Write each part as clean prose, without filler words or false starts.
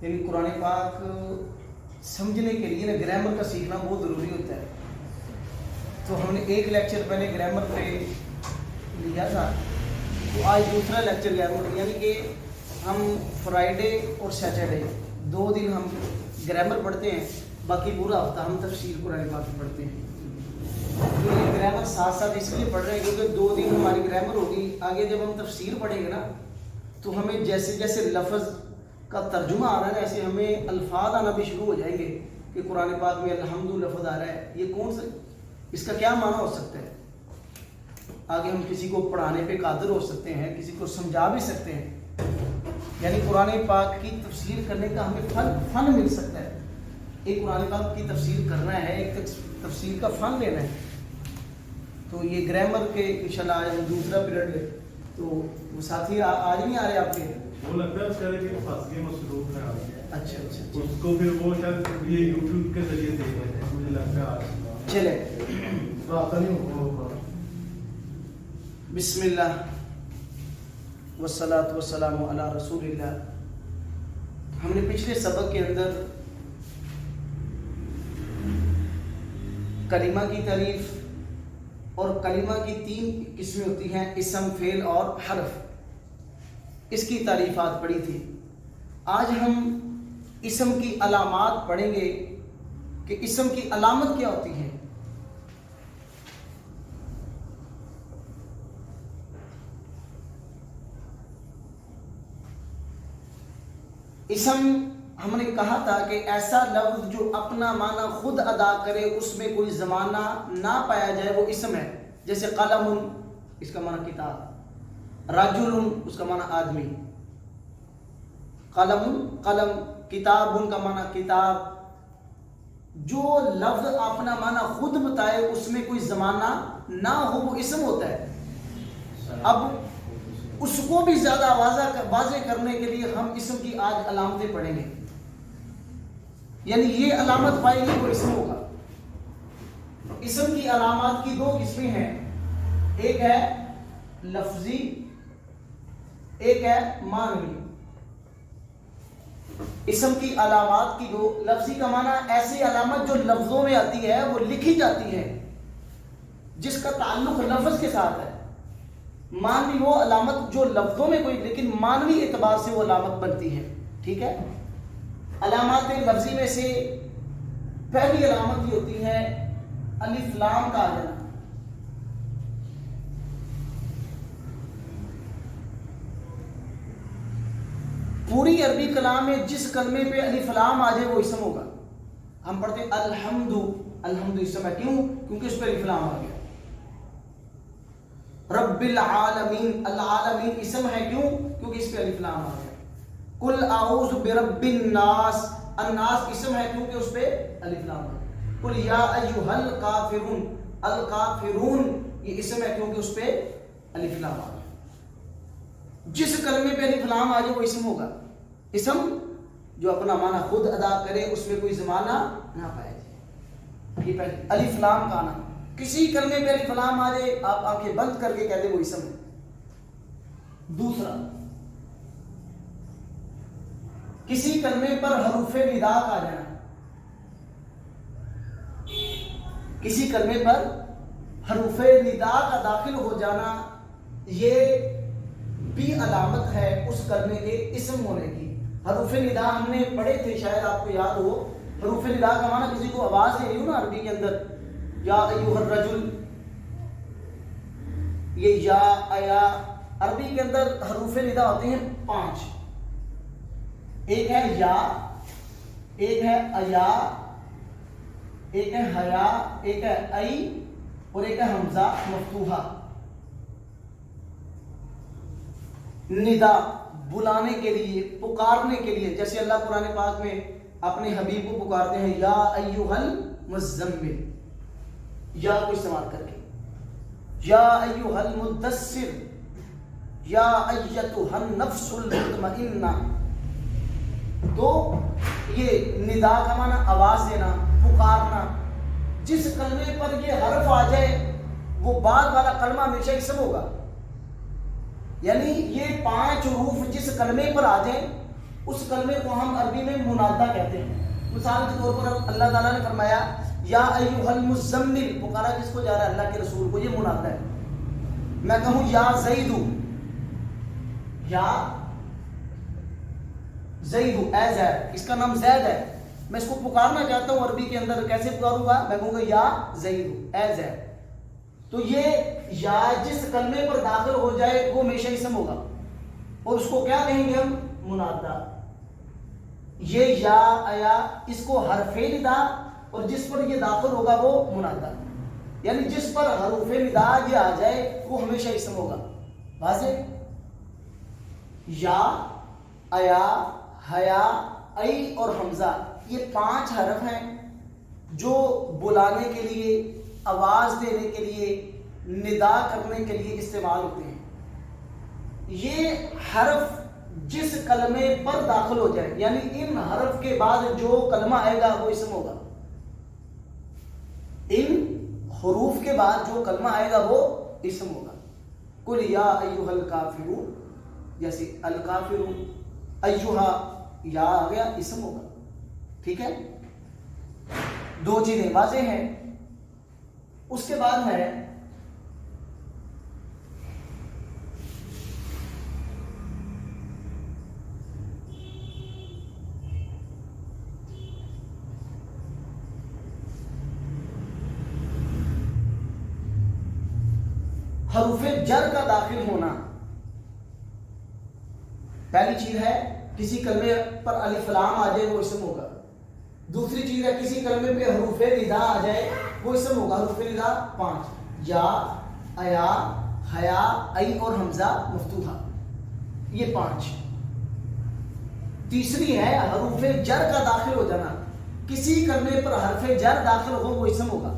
یعنی قرآن پاک سمجھنے کے لیے نا گرامر کا سیکھنا بہت ضروری ہوتا ہے. تو ہم نے ایک لیکچر پہلے گرامر پہ لیا تھا، تو آج دوسرا لیکچر گرامر، یعنی کہ ہم فرائیڈے اور سیٹرڈے 2 دن ہم گرامر پڑھتے ہیں، باقی پورا ہفتہ ہم تفسیر قرآن پاک کی پڑھتے ہیں. تو یہ گرامر ساتھ ساتھ اس لیے پڑھ رہے ہیں کیونکہ 2 دن ہماری گرامر ہوگی. آگے جب ہم تفسیر پڑھیں گے نا تو ہمیں جیسے جیسے لفظ کا ترجمہ آ رہا ہے ایسے ہمیں الفاظ آنا بھی شروع ہو جائیں گے کہ قرآن پاک میں الحمد لفظ آ رہا ہے، یہ کون سا، اس کا کیا معنی ہو سکتا ہے. آگے ہم کسی کو پڑھانے پہ قادر ہو سکتے ہیں، کسی کو سمجھا بھی سکتے ہیں. یعنی قرآن پاک کی تفسیر کرنے کا ہمیں فن مل سکتا ہے. ایک قرآن پاک کی تفسیر کرنا ہے، ایک تفسیر کا فن لینا ہے. تو یہ گرامر کے انشاءاللہ آج ہم دوسرا پیریڈ لیں. تو وہ ساتھی آج نہیں آ رہے آپ کے؟ وہ لگتا ہے اس کا کہ پھنس گئے مصروف ہیں. اچھا اچھا اس کو پھر وہ شاید یہ یوٹیوب کے ذریعے دیکھ رہے ہیں، مجھے لگتا ہے آج چلے رابطہ نہیں ہوگا. بسم اللہ والصلاۃ والسلام علی رسول اللہ. ہم نے پچھلے سبق کے اندر کلمہ کی تعریف اور کلمہ کی 3 قسمیں ہوتی ہیں، اسم، فعل اور حرف، اس کی تعریفات پڑھی تھی. آج ہم اسم کی علامات پڑھیں گے کہ اسم کی علامت کیا ہوتی ہے. اسم ہم نے کہا تھا کہ ایسا لفظ جو اپنا معنی خود ادا کرے، اس میں کوئی زمانہ نہ پایا جائے، وہ اسم ہے. جیسے قلم، اس کا معنی کتاب، رجل اس کا معنی آدمی، قلم، کتاب کا معنی کتاب. جو لفظ اپنا معنی خود بتائے، اس میں کوئی زمانہ نہ ہو، وہ اسم ہوتا ہے. اب اس کو بھی زیادہ واضح کرنے کے لیے ہم اسم کی آج علامتیں پڑھیں گے. یعنی یہ علامت پائے گی وہ اسم ہوگا. اسم کی علامات کی 2 قسمیں ہیں، ایک ہے لفظی، ایک ہے معنوی. اسم کی علامات کی 2، لفظی کا معنی ایسی علامت جو لفظوں میں آتی ہے، وہ لکھی جاتی ہے، جس کا تعلق لفظ کے ساتھ ہے. معنوی وہ علامت جو لفظوں میں کوئی لیکن معنوی اعتبار سے وہ علامت بنتی ہے. ٹھیک ہے. علامات لفظی میں سے پہلی علامت یہ ہوتی ہے الف لام کا آ جانا. پوری عربی کلام میں جس کلمے پہ الف لام آ جائے وہ اسم ہوگا. ہم پڑھتے ہیں الحمد اسم ہے، کیوں؟ کیونکہ اس پہ الف لام آ گیا. رب العالمین، العالمین اسم ہے، کیوں؟ کیونکہ اس پہ الف لام آ گیا. قل اعوذ برب الناس، الناس اسم ہے کیونکہ اس پہ الف لام آ گیا. قل یا ایھا الکافرون، الکافرون یہ اسم ہے کیونکہ اس پہ الف لام آ گیا. جس کلمے پہ الف لام آ جائے وہ اسم ہوگا. اسم جو اپنا معنی خود ادا کرے، اس میں کوئی زمانہ نہ پایا جائے. یہ پہلے الف لام کا آنا. کسی کلمے پہ الف لام آ جائے، آپ آنکھیں بند کر کے کہتے وہ اسم ہے. دوسرا، کسی کلمے پر حروف ندا کا آ جانا. کسی کلمے پر حروف ندا کا داخل ہو جانا، یہ بھی علامت ہے اس کلمے کے اسم ہونے کی. حروف ندا ہم نے پڑھے تھے، شاید آپ کو یاد ہو. حروف ندا کا معنی کسی کو آواز دے رہی ہو نا عربی کے اندر، یا ایھا الرجل، یہ یا ایا. عربی کے اندر حروف ندا ہوتے ہیں 5. ایک ہے یا، ایک ہے ایا، ایک ہے حیا، ایک ہے ای، اور ایک ہے حمزہ مفتوحہ. ندا بلانے کے لیے، پکارنے کے لیے، جیسے اللہ قرآن پاک میں اپنے حبیب کو پکارتے ہیں یا ایھا المزمل، یا کو استعمال کر کے، یا ایھا المدثر، یا ایتھا النفس المطمئنہ. تو یہ ندا کا معنی آواز دینا، پکارنا. جس کلمے پر یہ حرف آ جائے وہ بعد والا کلمہ ہمیشہ اسم ہوگا. یعنی یہ 5 حروف جس کلمے پر آ جائیں اس کلمے کو ہم عربی میں منادہ کہتے ہیں. مثال کے طور پر اللہ تعالیٰ نے فرمایا یا ایھا المزمل، پکارا کس کو جا رہا ہے؟ اللہ کے رسول کو. یہ منادہ ہے. میں کہوں یا زید، یا زید، اے زید، اس کا نام زید ہے، میں اس کو پکارنا چاہتا ہوں عربی کے اندر، کیسے پکاروں گا؟ میں کہوں گا یا زید، اے زید. تو یہ یا جس کلمے پر داخل ہو جائے وہ ہمیشہ اسم ہوگا، اور اس کو کیا کہیں گے ہم؟ منادہ. یہ یا آیا، اس کو حرف ندا، اور جس پر یہ داخل ہوگا وہ منادہ. یعنی جس پر حروف ندا یہ آ جائے وہ ہمیشہ اسم ہوگا. واضح؟ یا، ایا، حیا، ای اور حمزہ، یہ 5 حرف ہیں جو بلانے کے لیے، آواز دینے کے لیے، ندا کرنے کے لیے استعمال ہوتے ہیں. یہ حرف جس کلمے پر داخل ہو جائے، یعنی ان حرف کے بعد جو کلمہ آئے گا وہ اسم ہوگا. ان حروف کے بعد جو کلمہ آئے گا وہ اسم ہوگا. قل یا ایھا الکافرون، جیسے الکافرون، ایھا یا آ گیا، اسم ہوگا. ٹھیک ہے، 2 چیزیں واضح ہیں. اس کے بعد ہے حروف جر کا داخل ہونا. پہلی چیز ہے کسی کلمے پر الف لام آ جائے وہ اسم ہوگا. دوسری چیز ہے کسی کلمے پہ حروف ندا آ جائے وہ اسم ہوگا. حروف ندا 5، یا، ایا، حیا، ای اور حمزہ مفتوحہ، یہ 5. تیسری ہے حروف جر کا داخل ہو جانا. کسی کلمے پر حرف جر داخل ہو وہ اسم ہوگا.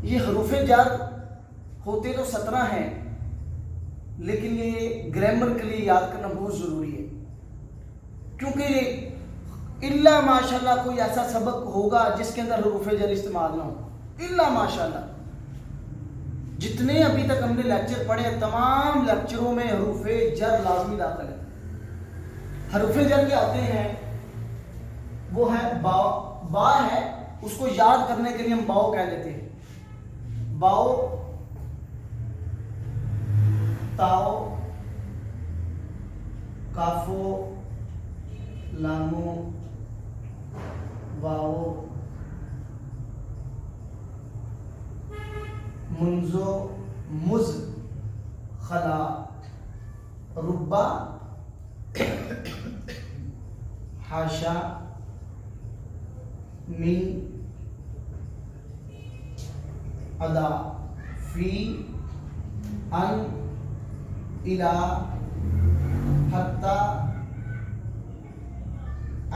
یہ حروف جر ہوتے تو 17 ہیں، لیکن یہ گرامر کے لیے یاد کرنا بہت ضروری ہے، کیونکہ الا ماشاءاللہ کوئی ایسا سبق ہوگا جس کے اندر حروف جر استعمال نہ ہو. الا ماشاءاللہ جتنے ابھی تک ہم نے لیکچر پڑھے تمام لیکچروں میں حروف جر لازمی داخل ہے. حروف جر کے آتے ہیں، وہ ہے با. با ہے، اس کو یاد کرنے کے لیے ہم باؤ کہہ لیتے ہیں. باؤ، تاؤ، کافو، لامو، واو، منزو، مز، خلا، ربا، حاشا، من، ادا، فی، ان، الا، حتی،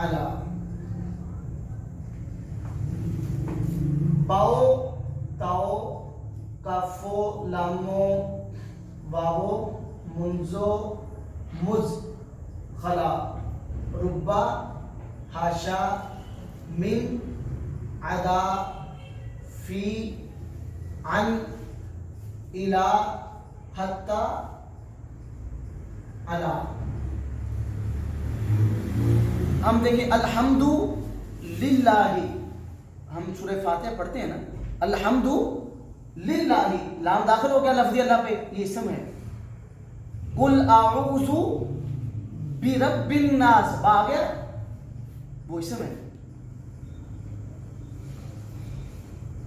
علا. باؤ، تاؤ، کافو، لامو، واو، منزو، مز، خلا، ربا، حاشا، من، عدا، فی، عن، الا، حتی، علا. ہم دیکھیں الحمد للہ، ہم سورہ فاتحہ پڑھتے ہیں نا، الحمد للہ، لام داخل ہو گیا لفظ اللہ پہ، یہ اسم ہے. قل اعوذ برب الناس، با آ گیا، وہ اسم ہے.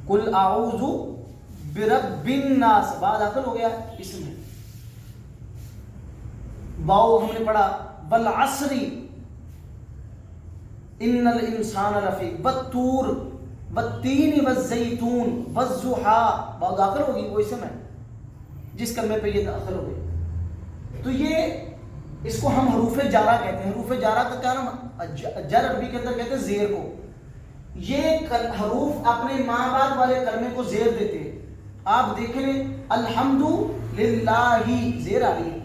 قل اعوذ برب الناس، با داخل ہو گیا، اسم ہے. واو ہم نے پڑھا والعصر ان الانسان لفی، والطور، والتین والزیتون، والضحیٰ، واو داخل ہوگی، وہ اسم ہے جس کلمے پہ یہ داخل ہو گئی. تو یہ اس کو ہم حروف جارہ کہتے ہیں. حروف جارہ کا کیا نام؟ جر عربی کے اندر کہتے ہیں زیر کو. یہ حروف اپنے ماں بعد والے کلمے کو زیر دیتے ہیں. آپ دیکھ لیں الحمد للہ، زیر آ رہی ہے.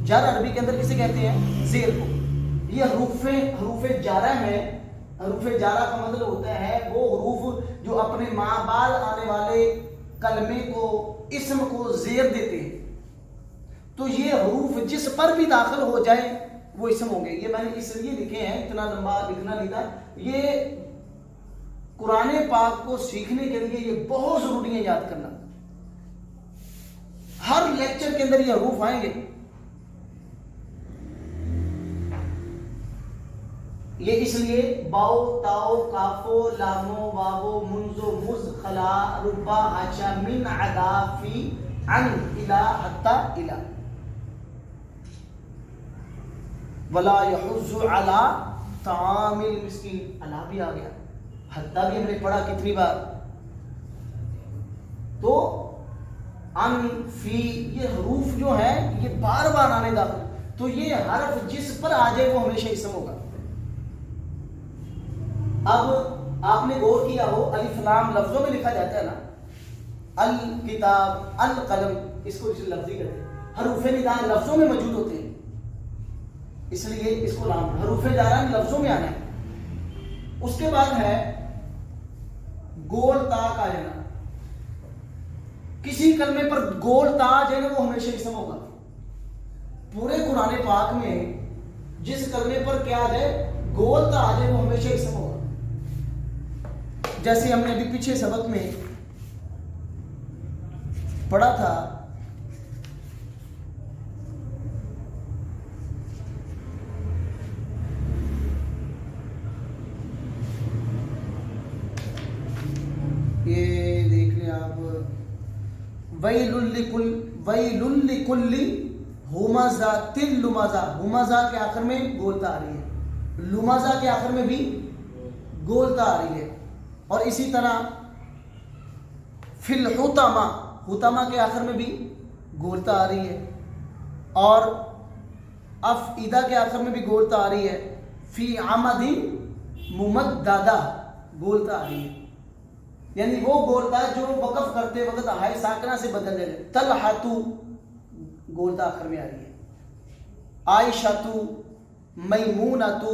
جر عربی کے اندر کسے کہتے ہیں؟ زیر کو. یہ حروف جارہ ہے. حروف جارہ کا مطلب ہوتا ہے وہ حروف جو اپنے ماں بعد آنے والے کلمے کو، اسم کو زیر دیتے ہیں. تو یہ حروف جس پر بھی داخل ہو جائے وہ اسم ہوں گے. یہ میں نے اس لیے لکھے ہیں, اتنا لمبا لکھنا نہیں تھا. یہ قرآن پاک کو سیکھنے کے لیے یہ بہت ضروری ہے یاد کرنا. ہر لیکچر کے اندر یہ حروف آئیں گے. یہ اس لیے باؤ تاؤ کافو لامو واو منزو مز خلا ربا حاشا من عدا فی عن الا حتی الا ولا یحض علی طعام المسکین. الا بھی آ گیا, حتی بھی ہم نے پڑھا کتنی بار. تو ان فی یہ حروف جو ہیں یہ بار بار آنے داخل. تو یہ حرف جس پر آ جائے وہ ہمیشہ اسم ہوگا. اب آپ نے غور کیا ہو الف لام لفظوں میں لکھا جاتا ہے نا, الکتاب القلم, اس کو اسے لفظی کہتے ہیں. حروف نداء لفظوں میں موجود ہوتے ہیں, اس لیے اس کو لام. حروف جارہ لفظوں میں آنا ہے. اس کے بعد ہے گول تا کا جانا. کسی کلمے پر گول تا جو ہے وہ ہمیشہ اسم ہوگا. پورے قرآن پاک میں جس کلمے پر کیا ہے گول تا آ جائے وہ ہمیشہ اسم ہوگا. جیسے ہم نے ابھی پیچھے سبق میں پڑھا تھا یہ دیکھ لیں آپ, ویل لکل ہمزہ لمزہ. ہمزہ کے آخر میں گولتا آ رہی ہے, لمزہ کے آخر میں بھی گولتا آ رہی ہے. اور اسی طرح فی الحطمہ, حطمہ کے آخر میں بھی گولتا آ رہی ہے. اور افئدہ کے آخر میں بھی گولتا آ رہی ہے. فی عمد ممددہ گولتا آ رہی ہے, یعنی وہ گولتا جو وقف کرتے وقت ہائے ساکنہ سے بدل جائے. طلحۃ گولتا آخر میں آ رہی ہے. عائشۃ, میمونۃ.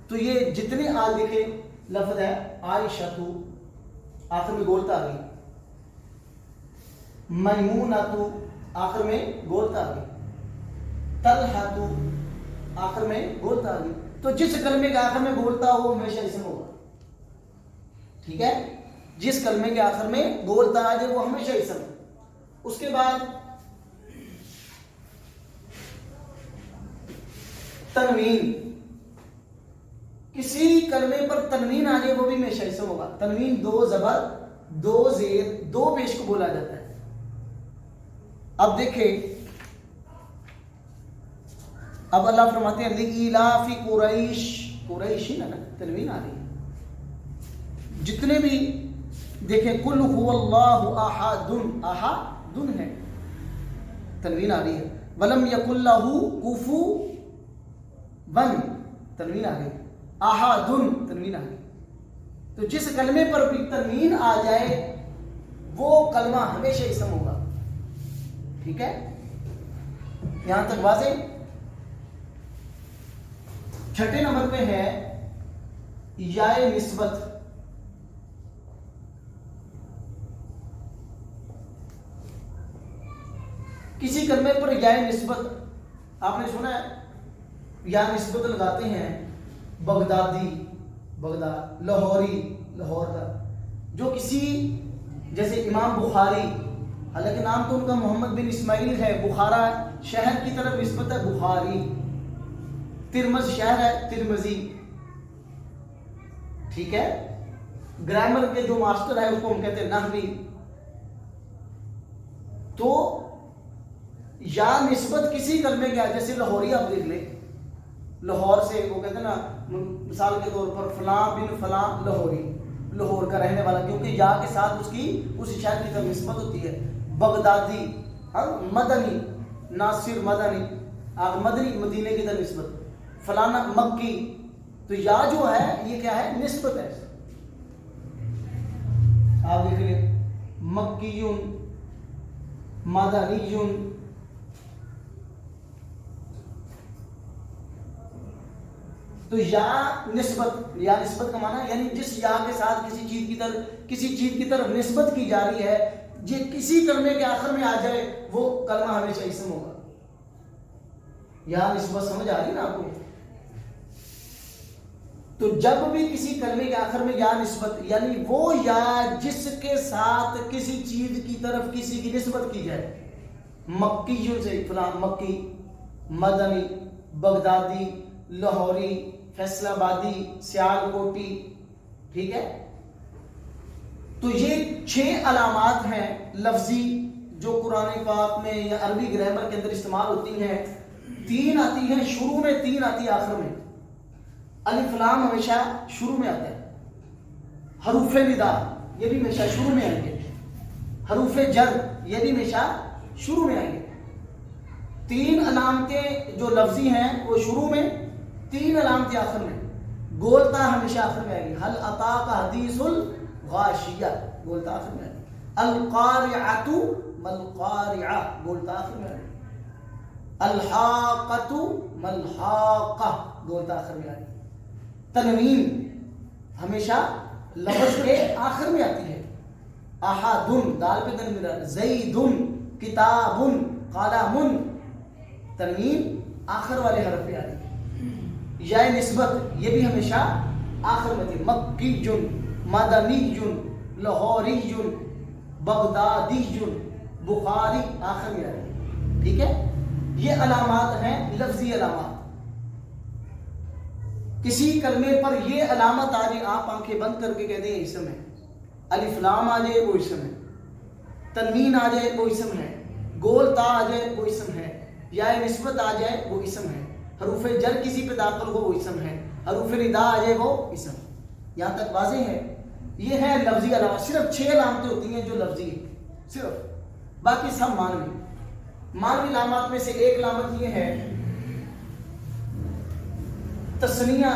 تو یہ جتنے آل لکھے لفظ ہے, عائشۃ آخر میں گولتا آ گئی, میمونۃ آخر میں گولتا آ گئی, طلحۃ آخر میں گولتا آ گئی. تو جس کلمے کے آخر میں گولتا ہو وہ ہمیشہ اسم ہوگا. ٹھیک ہے, جس کلمے کے آخر میں گولتا آ جائے وہ ہمیشہ اسم. اس کے بعد تنوین, کسی کلمے پر تنوین آ جائے وہ بھی ہمیشہ اسم ہوگا. تنوین دو زبر دو زیر دو پیش کو بولا جاتا ہے. اب دیکھیں, اب اللہ فرماتے ہیں لِإِيلَافِ قُرَيْشٍ, قریش نا تنوین آ رہی ہے. جتنے بھی دیکھیں قُلْ هُوَ اللَّهُ أَحَدٌ, احدٌ ہے تنوین آ رہی ہے. وَلَمْ يَكُنْ لَهُ كُفُوًا تنوین آ گئی. احدن تنوین آ گئی. تو جس کلمے پر بھی تنوین آ جائے وہ کلمہ ہمیشہ اسم ہوگا. ٹھیک ہے, یہاں تک واضح. چھٹے نمبر پہ ہے یا نسبت. کسی کلمے پر یا نسبت, آپ نے سنا ہے یا نسبت لگاتے ہیں. بغدادی بغداد, لاہوری لاہور کا. جو کسی جیسے امام بخاری, حالانکہ نام تو ان کا محمد بن اسماعیل ہے, بخارا شہر کی طرف نسبت ہے بخاری. ترمز شہر ہے ترمزی. ٹھیک ہے, گرامر کے جو ماسٹر ہے اس کو ہم کہتے ہیں نحوی. تو یا نسبت کسی کلمے کے, جیسے لاہوری آپ دیکھ لیں, لاہور سے وہ کہتے ہیں نا مثال کے طور پر فلاں بن فلاں لاہوری, لاہور کا رہنے والا, کیونکہ یا کے ساتھ اس کی اس شہر کی طرف نسبت ہوتی ہے. بغدادی, مدنی ناصر مدنی, مدنی مدینے کی طرف نسبت. فلانا مکی, تو یا جو ہے یہ کیا ہے نسبت ہے. آپ دیکھ لیں مکیون مدنیون. تو یا نسبت کا معنی یعنی جس یا کے ساتھ کسی چیز کی طرف نسبت کی جا رہی ہے, یہ کسی کلمے کے آخر میں آ جائے وہ کلمہ ہمیشہ اسم ہوگا. یا نسبت سمجھ آ رہی نا آپ کو؟ تو جب بھی کسی کلمے کے آخر میں یا نسبت، یعنی وہ یا جس کے ساتھ کسی چیز کی طرف کسی کی نسبت کی جائے، مکیوں سے فلاں مکی، مدنی، بغدادی، لاہوری، فیصل آبادی، سیال کوٹی، ٹھیک ہے؟ تو یہ 6 علامات ہیں لفظی جو قرآن پاک میں یا عربی گرامر کے اندر استعمال ہوتی ہیں. 3 آتی ہیں شروع میں، 3 آتی ہے آخر میں. الف لام ہمیشہ شروع میں آتا ہے. حروف ندا یہ بھی ہمیشہ شروع میں آئیں گے. حروف جر یہ بھی ہمیشہ شروع میں آئیں گے. 3 علامتیں جو لفظی ہیں وہ شروع میں، 3 علامتیں آخر میں. گولتا ہمیشہ آخر میں آئے گی. حل اتاک حدیث الغاشیہ، گولتا آخر میں آئے گی. القارعۃ ملقارعہ، گولتا آخر میں آئے گی. الحاقۃ ملحاقہ، گولتا آخر میں آئے گی. تنوین ہمیشہ لفظ کے آخر میں آتی ہے. احدن، دال پہ تنوین. زیدن، کتابن، قلمن، تنوین آخر والے حرف پہ آتی ہے. یا نسبت یہ بھی ہمیشہ آخر میں تھی. مکیٌ، مدنیٌ، لاہوریٌ، بغدادیٌ، بخاری، آخر میں آتی ہے. ٹھیک ہے؟ یہ علامات ہیں لفظی علامات. کسی کلمے پر یہ علامت آ جائے، آپ آنکھیں بند کر کے کہہ دیں اسم ہے. الف لام آ جائے وہ اسم ہے. تنوین آ جائے وہ اسم ہے. گول تا آ جائے وہ اسم ہے. یا نسبت آ جائے وہ اسم ہے. حروف جر کسی پہ داخل ہو وہ اسم ہے. حروف ندا آ جائے وہ اسم. یہاں تک واضح ہے؟ یہ ہے لفظی علامات. صرف 6 علامتیں ہوتی ہیں جو لفظی ہیں، صرف. باقی سب معنوی. معنوی علامات میں سے ایک علامت یہ ہے تثنیہ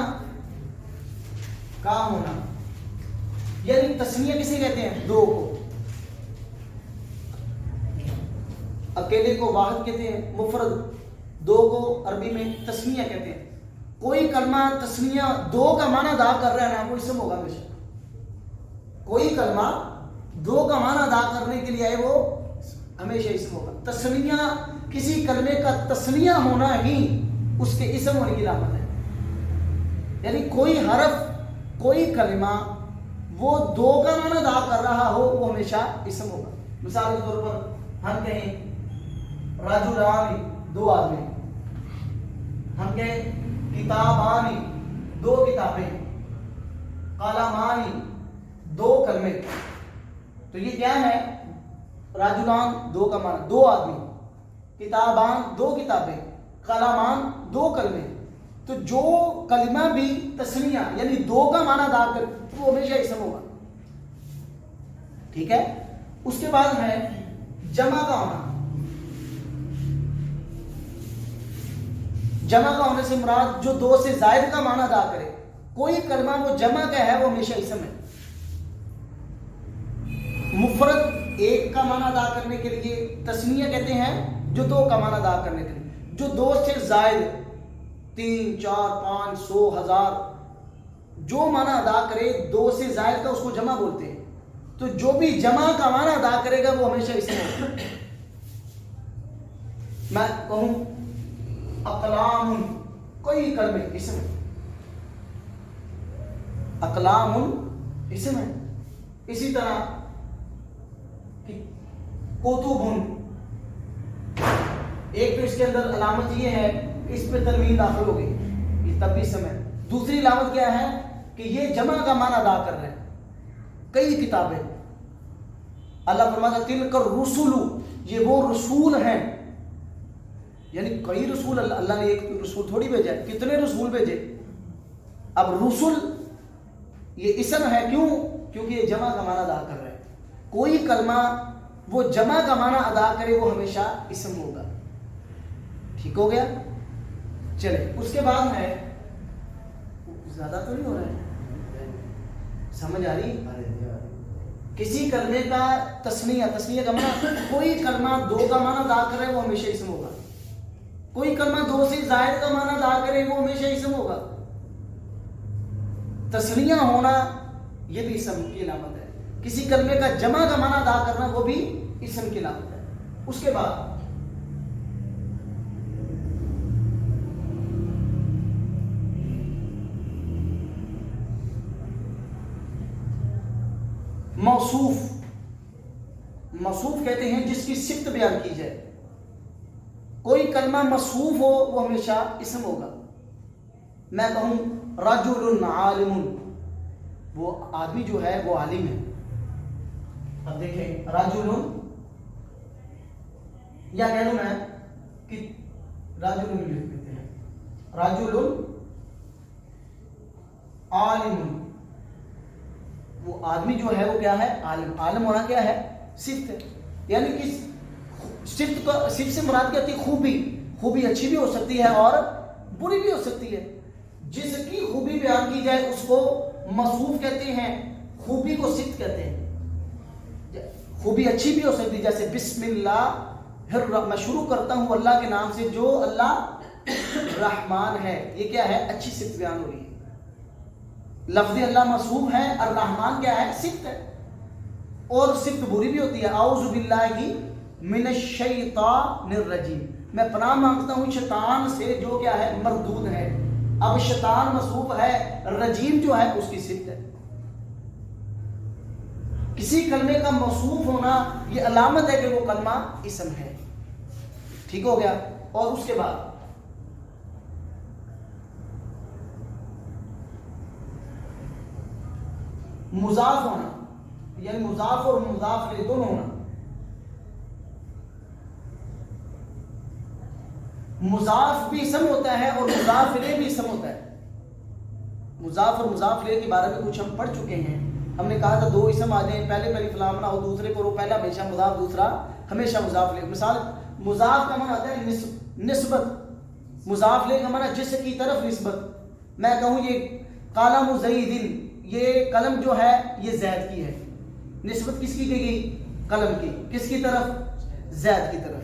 کا ہونا. یعنی تثنیہ کسے کہتے ہیں؟ 2 کو. اکیلے کو واحد کہتے ہیں. مفرد 2 کو عربی میں تثنیہ کہتے ہیں. کوئی کلمہ تثنیہ 2 کا معنی ادا کر رہا ہے نا، وہ اسم ہوگا ہمیشہ. کوئی کلمہ 2 کا معنی ادا کرنے کے لیے آئے وہ ہمیشہ اسم ہوگا. تثنیہ کسی کلمے کا تثنیہ ہونا ہی اس کے اسم ہونے کی علامت ہے. یعنی کوئی حرف، کوئی کلمہ وہ 2 کا معنی ادا کر رہا ہو وہ ہمیشہ اسم ہوگا. مثال کے طور پر ہم کہیں رجلان، 2 آدمی. ہم کہیں کتابان، 2 کتابیں. قلمان، 2 کلمے. تو یہ کیا ہے؟ رجلان 2 کا معنی 2 آدمی. کتابان 2 کتابیں. قلمان 2 کلمے. تو جو کلمہ بھی تثنیہ یعنی 2 کا معنی ادا کر وہ ہمیشہ اسم ہوگا. ٹھیک ہے؟ اس کے بعد ہے جمع کا ہونا. جمع کا ہونے سے مراد جو 2 سے زائد کا معنی ادا کرے. کوئی کلمہ وہ جمع کا ہے وہ ہمیشہ اسم ہے. مفرد 1 کا معنی ادا کرنے کے لیے تثنیہ کہتے ہیں جو 2 کا معنی ادا کرنے کے لیے. جو 2 سے زائد 3 4 5 100 1000 جو معنی ادا کرے 2 سے زائد کا اس کو جمع بولتے ہیں. تو جو بھی جمع کا معنی ادا کرے گا وہ ہمیشہ اسم ہوگا. میں کہوں اقلام، کوئی کلمے اسم ہے. اقلام اسم ہے. اسی طرح کتب، ایک تو اس کے اندر علامت یہ ہے کہ اس پہ تنوین داخل ہو گئی، یہ تب بھی اسم ہے. دوسری علامت کیا ہے کہ یہ جمع کا معنی ادا کر رہے ہیں. کئی کتابیں. اللہ فرماتا تلک الرسل، یہ وہ رسول ہیں. یعنی کئی رسول، اللہ نے ایک رسول تھوڑی بھیجا، کتنے رسول بھیجے. اب رسول یہ اسم ہے. کیوں؟ کیونکہ یہ جمع کا معنی ادا کر رہے ہیں. کوئی کلمہ وہ جمع کا معنی ادا کرے وہ ہمیشہ اسم ہوگا. ٹھیک ہو گیا؟ چلے اس کے بعد ہے، زیادہ تو نہیں ہو رہا ہے، سمجھ آ رہی؟ کسی کلمے کا تثنیہ کا معنی کوئی کلمہ 2 کا معنی ادا کرے وہ ہمیشہ اسم ہوگا. کوئی کلمہ 2 سے زائد کا معنی ادا کرے وہ ہمیشہ اسم ہوگا. تثنیہ ہونا یہ بھی اسم کی علامت ہے. کسی کلمے کا جمع کا معنی ادا کرنا وہ بھی اسم کی علامت ہے. اس کے بعد موصوف کہتے ہیں جس کی صفت بیان کی جائے. کوئی کلمہ موصوف ہو وہ ہمیشہ اسم ہوگا. میں کہوں رجل عالم، وہ آدمی جو ہے وہ عالم ہے. اب دیکھیں رجل، یا کہہ لوں میں کہ رجل لکھ دیتے ہیں، رجل عالم، وہ آدمی جو ہے وہ کیا ہے؟ عالم. عالم ہونا کیا ہے؟ صفت ہے. یعنی کہ صفت سے مراد کیا ہوتی ہے؟ خوبی اچھی بھی ہو سکتی ہے اور بری بھی ہو سکتی ہے. جس کی خوبی بیان کی جائے اس کو موصوف کہتے ہیں، خوبی کو صفت کہتے ہیں. خوبی اچھی بھی ہو سکتی ہے، جیسے بسم اللہ میں شروع کرتا ہوں اللہ کے نام سے جو اللہ رحمان ہے. یہ کیا ہے؟ اچھی صفت بیان ہو رہی ہے. لفظ اللہ موصوف ہے، الرحمن کیا ہے؟ صفت ہے. اور صفت بری بھی ہوتی ہے. اعوذ باللہ من الشیطان الرجیم، میں پناہ مانگتا ہوں شیطان سے جو کیا ہے؟ مردود ہے. اب شیطان موصوف ہے، رجیم جو ہے اس کی صفت ہے. کسی کلمے کا موصوف ہونا یہ علامت ہے کہ وہ کلمہ اسم ہے. ٹھیک ہو گیا. اور اس کے بعد مضاف ہونا، یعنی مضاف اور مضاف الیہ دونوں ہونا. مضاف بھی اسم ہوتا ہے اور مضاف الیہ بھی اسم ہوتا ہے. مضاف اور مضاف الیہ کے بارے میں کچھ ہم پڑھ چکے ہیں. ہم نے کہا تھا دو اسم آ جائیں، پہلے فلاں نہ ہو دوسرے پر ہو، پہلا ہمیشہ مضاف دوسرا ہمیشہ مضاف الیہ. مثال مضاف کا معنی ہوتا ہے نسبت، مضاف الیہ کا معنی جس کی طرف نسبت. میں کہوں یہ قلم زید، یہ قلم جو ہے یہ زید کی ہے. نسبت کس کی گئی؟ قلم کی. کس کی طرف؟ زید کی طرف.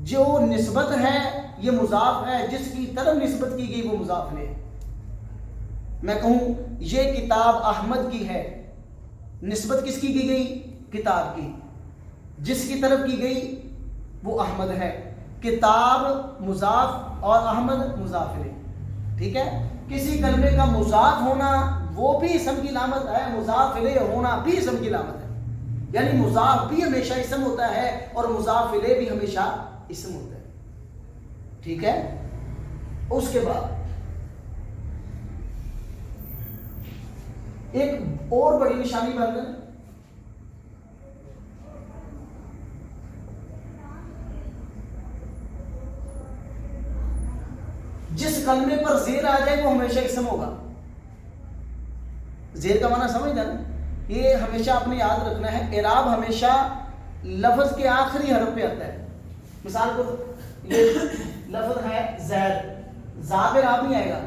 جو نسبت ہے یہ مضاف ہے، جس کی طرف نسبت کی گئی وہ مضاف الیہ. میں کہوں یہ کتاب احمد کی ہے، نسبت کس کی گئی؟ کتاب کی. جس کی طرف کی گئی وہ احمد ہے. کتاب مضاف اور احمد مضاف الیہ. ٹھیک ہے. کسی کلمے کا مضاف ہونا وہ بھی اسم کی علامت ہے، مضاف الیہ ہونا بھی اسم کی علامت ہے. یعنی مضاف بھی ہمیشہ اسم ہوتا ہے اور مضاف الیہ بھی ہمیشہ اسم ہوتا ہے. ٹھیک ہے. اس کے بعد ایک اور بڑی نشانی بن گئی، جس کلمے پر زیر آ جائے وہ ہمیشہ اسم ہوگا. زیر کا معنی سمجھنا نا، یہ ہمیشہ آپ نے یاد رکھنا ہے. اعراب ہمیشہ لفظ کے آخری حرف پہ آتا ہے. مثال کو یہ لفظ ہے زید، زا پہ اعراب نہیں آئے گا،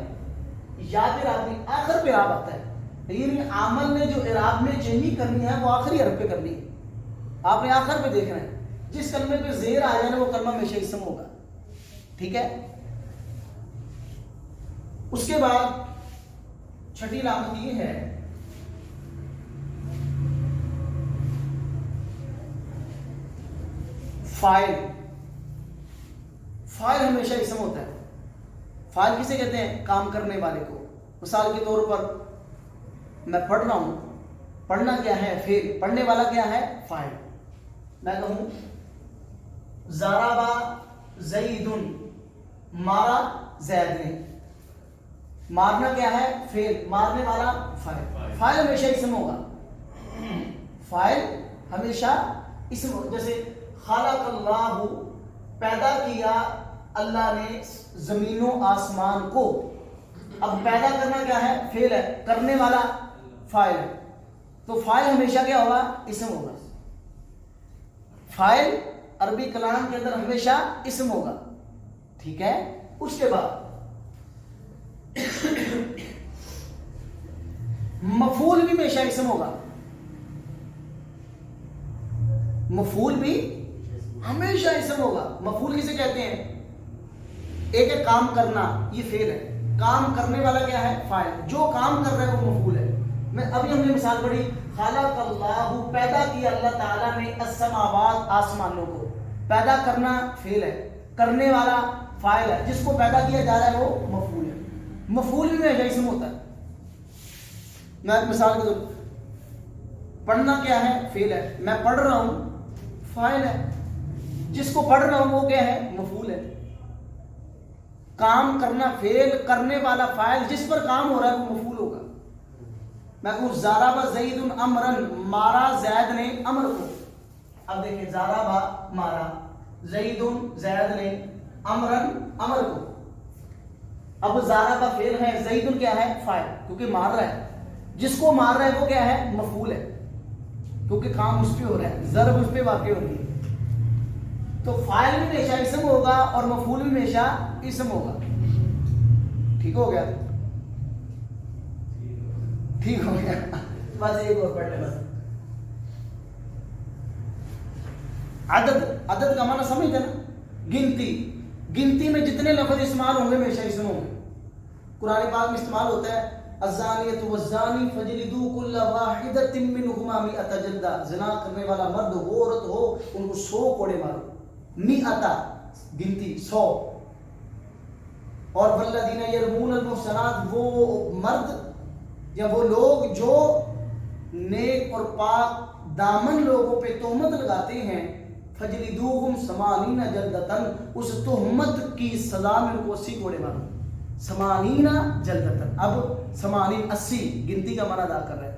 یا پہ اعراب نہیں، آخر پہ اعراب آتا ہے. لیکن عامل نے جو اعراب میں چینجنگ کرنی ہے وہ آخری حرف پہ کرنی ہے. آپ نے آخر پہ دیکھنا ہے. جس کلمے پہ زیر آ جائے نا وہ کلمہ ہمیشہ اسم ہوگا. ٹھیک ہے. اس کے بعد چھٹی علامت یہ ہے فاعل. فاعل ہمیشہ اسم ہوتا ہے. فاعل کسے کہتے ہیں؟ کام کرنے والے کو. مثال کے طور پر میں پڑھ رہا ہوں، پڑھنا کیا ہے؟ فعل. پڑھنے والا کیا ہے؟ فاعل. میں کہوں ضرب زید، مارا زید نے. مارنا کیا ہے؟ فعل. مارنے والا فاعل. فاعل ہمیشہ اسم ہوگا. فاعل ہمیشہ اسم ہوگا. جیسے خلق اللہ، پیدا کیا اللہ نے زمین و آسمان کو. اب پیدا کرنا کیا ہے؟ فعل ہے. کرنے والا فاعل ہے. تو فاعل ہمیشہ کیا ہوگا؟ اسم ہوگا. فاعل عربی کلام کے اندر ہمیشہ اسم ہوگا. ٹھیک ہے. اس کے بعد مفعول بھی ہمیشہ اسم ہوگا. مفعول بھی ہمیشہ اسم ہوگا. مفعول کسے کہتے ہیں؟ ایک ہے کام کرنا، یہ فعل ہے. کام کرنے والا کیا ہے؟ فاعل. جو کام کر رہا ہے وہ مفعول ہے. میں ابھی ہم نے مثال پڑھی خلق اللہ، پیدا کیا اللہ تعالیٰ نے السماوات، آسمانوں کو. پیدا کرنا فعل ہے، کرنے والا فاعل ہے. جس کو پیدا کیا جا رہا ہے وہ مفعول ہے. مفعول بھی ہمیشہ اسم ہوتا ہے. میں ایک مثال کے طور پڑھنا کیا ہے؟ فعل ہے. میں پڑھ رہا ہوں فاعل ہے. جس کو پڑھ رہا ہوں وہ کیا ہے؟ مفعول ہے. کام کرنا فعل، کرنے والا فاعل، جس پر کام ہو رہا ہے وہ مفعول ہوگا. میں کہوں ضرب زید امرا، مارا زید نے امر کو. اب دیکھیں ضرب مارا، زید زید نے، امرا امر کو. اب ضرب فعل ہے، زید کیا ہے؟ فاعل، کیونکہ مار رہا ہے. جس کو مار رہا ہے وہ کیا ہے؟ مفعول ہے، کیونکہ کام اس پہ ہو رہا ہے، ضرب اس پہ واقع ہو رہی ہے. تو فاعل بھی ہمیشہ اسم ہوگا اور مفعول بھی ہمیشہ اسم ہوگا. ٹھیک ہو گیا؟ ٹھیک ہو گیا. بس ایک اور پڑھ لیں بس. عدد، عدد کا معنی سمجھتے نا؟ گنتی. گنتی میں جتنے لفظ استعمال ہوں گے ہمیشہ اسم ہوں گے. قرآن پاک میں استعمال ہوتا ہے الزانیۃ والزانی فجلدوا کل واحدۃ منہما مئۃ جلدہ. زنا کرنے والا مرد ہو عورت ہو ان کو 100 کوڑے مارو. مئۃ گنتی 100. اور والذین یرمون المحصنات، وہ مرد یا وہ لوگ جو نیک اور پاک دامن لوگوں پہ تہمت لگاتے ہیں، فجلدوہم 80 جلدۃ، اس تہمت کی سزا میں ان کو 80 کوڑے مارو. 80 جلدۃ. اب 80 80 گنتی کا معنی ادا کر رہا ہے.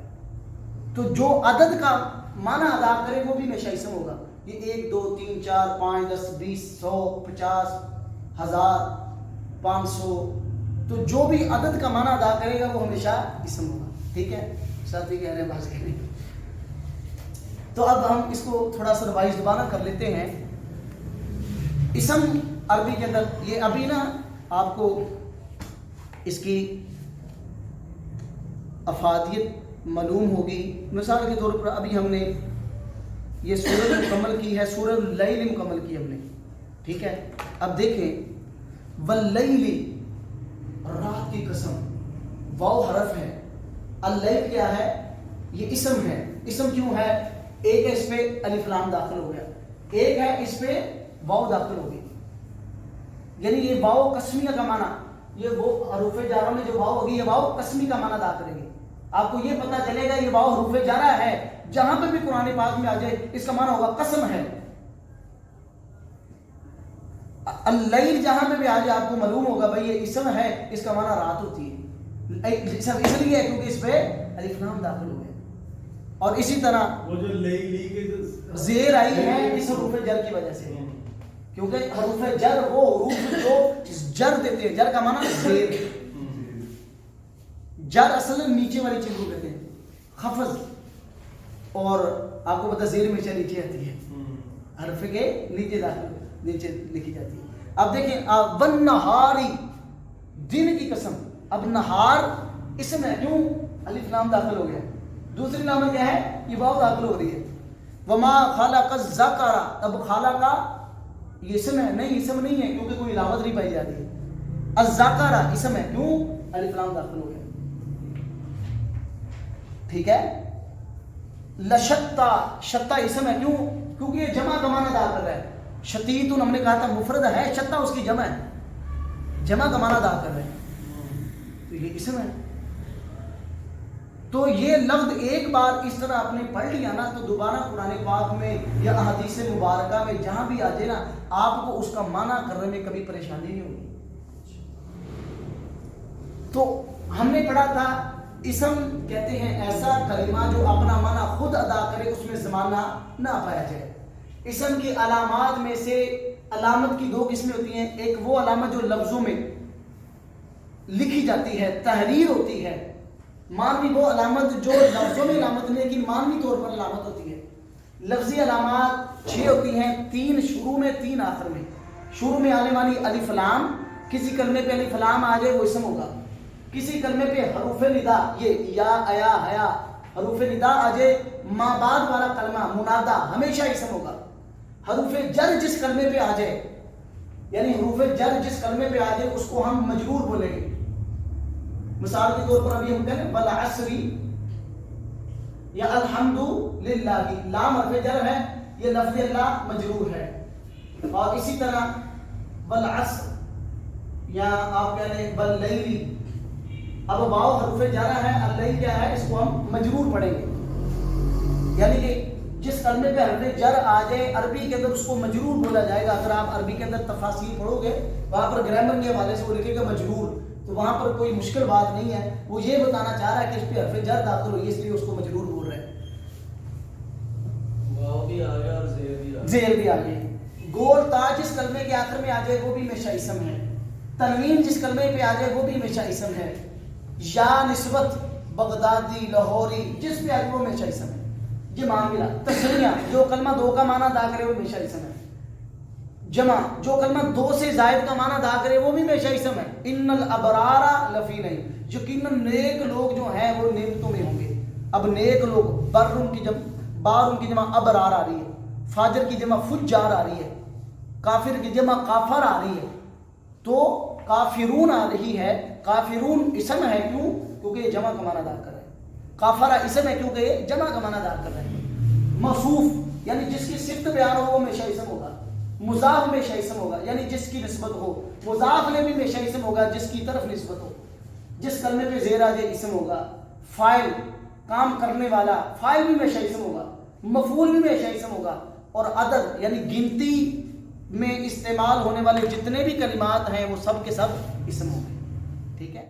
تو جو عدد کا معنی ادا کرے وہ بھی ہمیشہ اسم ہوگا. یہ 1 2 3 4 5 10 20 100 50 1000 500، تو جو بھی عدد کا معنی ادا کرے گا وہ ہمیشہ اسم ہوگا. ٹھیک ہے؟ ساتھی کہہ رہے ہیں بات کہہ رہے ہیں. تو اب ہم اس کو تھوڑا سا ریوائز دوبارہ کر لیتے ہیں. اسم عربی کے اندر یہ ابھی نا آپ کو اس کی افادیت معلوم ہوگی. مثال کے طور پر ابھی ہم نے یہ سورہ مکمل کی ہے، سورہ اللیل مکمل کی ہم نے. ٹھیک ہے؟ اب دیکھیں واللیل، رات کی قسم، واو حرف ہے. اللیل کیا ہے؟ یہ اسم ہے. اسم کیوں ہے؟ ایک ہے اس پہ الف لام داخل ہو گیا، ایک ہے اس پہ واو داخل ہو گئی. یعنی یہ واو قسمیہ کا معنی، یہ وہ حروف جارہ میں جو واو ہوگی یہ واو قسمی کا معنی ادا کرے گی. آپ کو یہ پتہ چلے گا یہ واو حروف جارہ ہے، جہاں پہ بھی قرآن پاک میں آ جائے اس کا معنی ہوگا قسم ہے. اللیل جہاں پہ بھی آ جائے آپ کو معلوم ہوگا بھائی یہ اسم ہے، اس کا معنی رات ہوتی ہے. اسم اس لیے ہے کیونکہ اس پہ الف لام داخل ہو گئے. اور اسی طرح وہ جو لی کے زیر آئی ہے اس حروف جر کی وجہ سے، کیونکہ حروف جر وہ حروف جو جر دیتے ہیں. جر کا معنی زیر، جر اصل نیچے والی چیز کو کہتے ہیں، خفض. اور آپ کو پتہ زیر ہمیشہ نیچے آتی ہے، حرف کے نیچے داخل نیچے لکھی جاتی ہے. اب دیکھیں والنہاری، دن کی قسم. اب نہار اسم ہے، کیوں؟ الف لام داخل ہو گیا. دوسری علامت کیا ہے؟ یہ واو داخل ہو رہی ہے. وما خلق الذکر، اب خلق یہ اسم ہے؟ نہیں، اسم نہیں ہے کیونکہ کوئی علامت نہیں پائی جاتی ہے. الذکر اسم ہے، کیوں؟ الف لام داخل ہو گیا. ٹھیک ہے؟ لشتا، شتا اسم ہے، کیوں؟ کیونکہ یہ جمع کا معنی ادا کر رہا ہے. شتیت ہم نے کہا تھا مفرد ہے، شتا اس کی جمع ہے، جمع کا معنی ادا کر رہے ہیں، تو یہ اسم ہے. تو یہ لفظ ایک بار اس طرح آپ نے پڑھ لیا نا تو دوبارہ قرآن پاک میں یا احادیث مبارکہ میں جہاں بھی آ جائے نا آپ کو اس کا معنی کرنے میں کبھی پریشانی نہیں ہوگی. تو ہم نے پڑھا تھا اسم کہتے ہیں ایسا کلمہ جو اپنا معنی خود ادا کرے، اس میں زمانہ نہ پایا جائے. اسم کی علامات میں سے علامت کی 2 قسمیں ہوتی ہیں. ایک وہ علامت جو لفظوں میں لکھی جاتی ہے، تحریر ہوتی ہے. معنوی وہ علامت جو لفظوں میں علامت نہیں لیکن معنوی طور پر علامت ہوتی ہے. لفظی علامات 6 ہوتی ہیں، 3 شروع میں 3 آخر میں. شروع میں آنے والی الف لام، کسی کلمے پہ الف لام آ جائے وہ اسم ہوگا. کسی کلمے پہ حروف ندا، یہ یا ایا حیا، حروف ندا آ جائے، ما بعد والا کلمہ منادا ہمیشہ اسم ہوگا. حروف جر جس کلمے پہ آ جائے، یعنی حروف جر جس کلمے پہ آ جائے اس کو ہم مجرور بولیں گے. مثال کے طور پر ابھی ہم کہتے ہیں والعصر یا الحمدللہ، لام حرف جر ہے، یہ لفظ اللہ مجرور ہے. اور اسی طرح والعصر یا آپ کہہ لیں واللیل، اب واو حرف جر ہے، اللیل کیا ہے، اس کو ہم مجرور پڑھیں گے. یعنی کہ جس کلمے پہ حرف جر آ جائے عربی کے اندر اس کو مجرور بولا جائے گا. اگر آپ عربی کے اندر تفاصیل پڑھو گے وہاں پر گرامر کے حوالے سے وہ لکھے گا مجرور, تو وہاں پر کوئی مشکل بات نہیں ہے. وہ یہ بتانا چاہ رہا ہے کہ اس پہ حرف جر داخل ہوئی اس لیے اس کو مجرور بول رہے ہیں. واو بھی آ گیا اور زیر بھی آ گیا. زیر بھی آ گئی. گول تا جس کلمے کے آخر میں آ جائے وہ بھی ہمیشہ اسم ہے. تنوین جس کلمے پہ آ جائے وہ بھی ہمیشہ اسم ہے. یا نسبت بغدادی لاہوری جس پہ آ جائے وہ ہمیشہ اسم ہے. جمع ملا. تسنیہ جو کلمہ دو کا معنی ادا کرے وہ ہمیشہ اسم ہے. جمع جو کلمہ دو سے زائد کا معنی ادا کرے وہ بھی ہمیشہ اسم ہے. ان الابرار لفی نعیم, یقیناً نیک لوگ جو ہیں وہ نعمتوں میں ہوں گے. اب نیک لوگ برن کی جمع بارن کی جمع ابرار آ رہی ہے, فاجر کی جمع فجار آ رہی ہے, کافر کی جمع کافر آ رہی ہے, تو کافرون آ رہی ہے. کافرون اسم ہے کیوں؟ کیونکہ یہ جمع کا معنی ادا کر رہے ہیں. کافرہ اسم ہے کیونکہ یہ جمع کا معنی ادا کر رہے ہیں. موصوف یعنی جس کی صفت بیان ہو وہ ہمیشہ اسم ہوگا. مضاف ہمیشہ اسم ہوگا یعنی جس کی نسبت ہو. مضاف میں بھی ہمیشہ اسم ہوگا جس کی طرف نسبت ہو. جس کلمے پہ زیر آ جائے اسم ہوگا. فاعل کام کرنے والا فاعل بھی ہمیشہ اسم ہوگا. مفعول بھی ہمیشہ اسم ہوگا. اور عدد یعنی گنتی میں استعمال ہونے والے جتنے بھی کلمات ہیں وہ سب کے سب اسم ہوں گے. ٹھیک ہے.